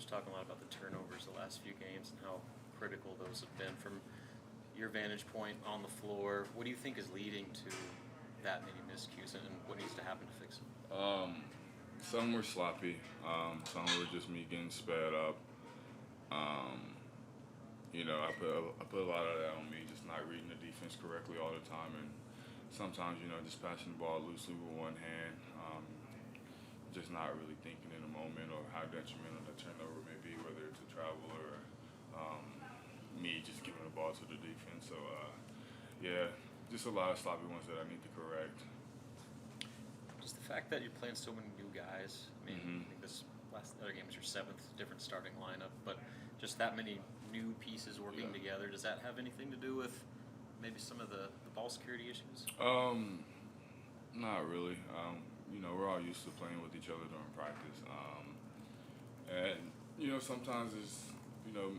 was talking a lot about the turnovers the last few games and how critical those have been. From your vantage point on the floor, what do you think is leading to that many miscues, and what needs to happen to fix them? Some were sloppy. Some were just me getting sped up. I put a lot of that on me, just not reading the defense correctly all the time, and sometimes, just passing the ball loosely with one hand, just not really thinking in the moment or how detrimental the turnover may be, whether it's a travel or me just giving the ball to the defense. So, just a lot of sloppy ones that I need to correct. Just the fact that you're playing so many new guys. I mean, I think this other game was your 7th different starting lineup, but just that many new pieces working together, does that have anything to do with maybe some of the ball security issues? Not really. We're all used to playing with each other during practice. And sometimes it's,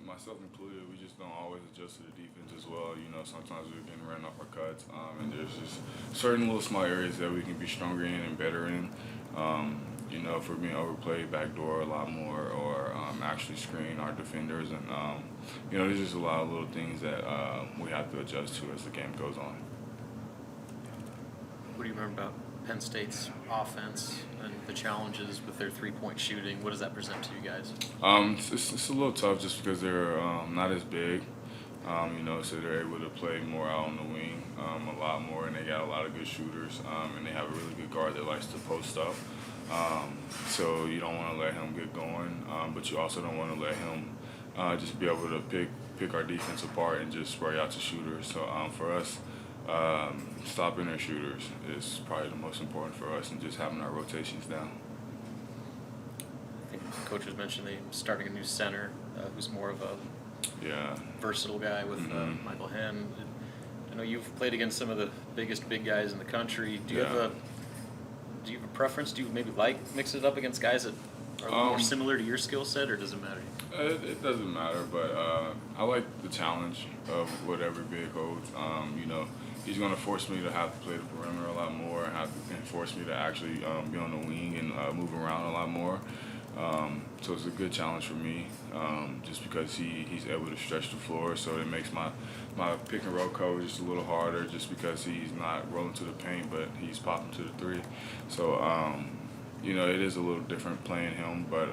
myself included, we just don't always adjust to the defense as well. Sometimes we're getting ran off our cuts, and there's just certain little small areas that we can be stronger in and better in. If we're being overplayed backdoor a lot more or actually screen our defenders. And, there's just a lot of little things that we have to adjust to as the game goes on. What do you remember about Penn State's offense and the challenges with their three-point shooting? What does that present to you guys? It's a little tough just because they're not as big, so they're able to play more out on the wing a lot more, and they got a lot of good shooters, and they have a really good guard that likes to post up. So you don't want to let him get going, but you also don't want to let him just be able to pick our defense apart and just spray out to shooters. So for us, stopping their shooters is probably the most important for us, and just having our rotations down. I think the coach has mentioned they're starting a new center who's more of a versatile guy with Michael Henn. I know you've played against some of the biggest big guys in the country. Do you have a preference? Do you maybe mix it up against guys that are a little more similar to your skill set, or does it matter? It doesn't matter, but I like the challenge of what every big holds. He's going to force me to have to play the perimeter a lot more, and force me to actually be on the wing and move around a lot more. So it's a good challenge for me, just because he's able to stretch the floor. So it makes my pick and roll coverage just a little harder, just because he's not rolling to the paint, but he's popping to the three. So it is a little different playing him, but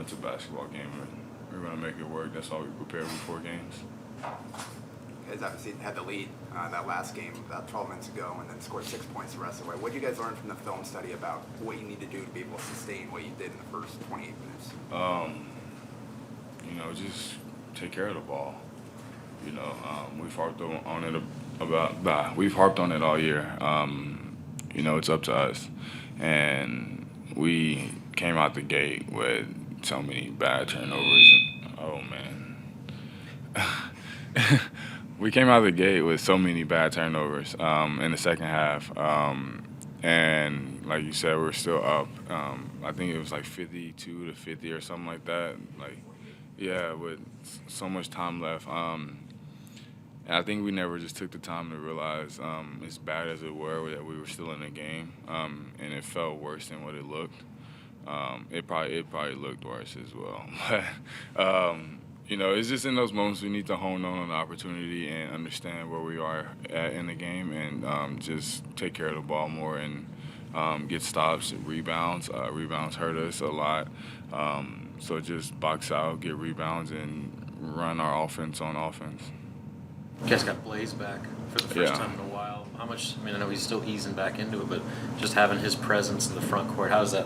it's a basketball game, and we're going to make it work. That's all we prepare before games. You guys obviously had the lead that last game about 12 minutes ago, and then scored 6 points the rest of the way. What did you guys learn from the film study about what you need to do to be able to sustain what you did in the first 28 minutes? Just take care of the ball. We've harped on it all year. It's up to us, and we came out the gate with so many bad turnovers. We came out of the gate with so many bad turnovers in the second half. And like you said, we're still up. I think it was like 52 to 50 or something like that. With so much time left. And I think we never just took the time to realize, as bad as it were, that we were still in the game. And it felt worse than what it looked. It probably looked worse as well. But it's just in those moments we need to hone on the opportunity and understand where we are at in the game, and just take care of the ball more and get stops, rebounds. Rebounds hurt us a lot. So just box out, get rebounds, and run our offense on offense. You guys got Blaze back for the first time in a while. How much? I know he's still easing back into it, but just having his presence in the front court, how does that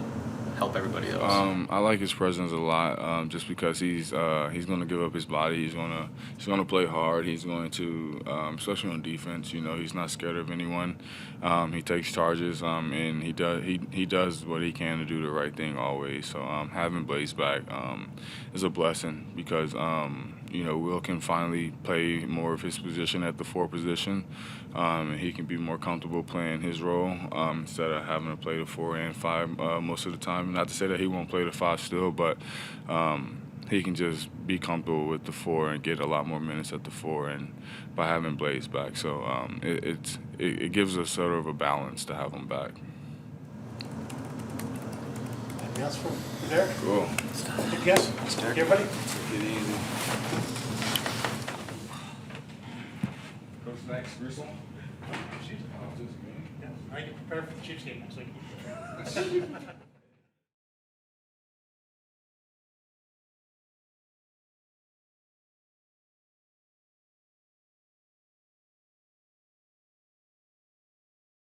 help everybody else? I like his presence a lot, just because he's going to give up his body. He's going to play hard. He's going to, especially on defense. He's not scared of anyone. He takes charges, and he does what he can to do the right thing always. So having Blaze back is a blessing, because Will can finally play more of his position at the 4 position, and he can be more comfortable playing his role instead of having to play the 4 and 5 most of the time. Not to say that he won't play the 5 still, but he can just be comfortable with the 4 and get a lot more minutes at the 4, and by having Blaze back. So it gives us sort of a balance to have him back. else from there? Cool. Good guess? Everybody? Take it easy. Coach, thanks. Russell? Yeah, I can prepare for the Chiefs game next week.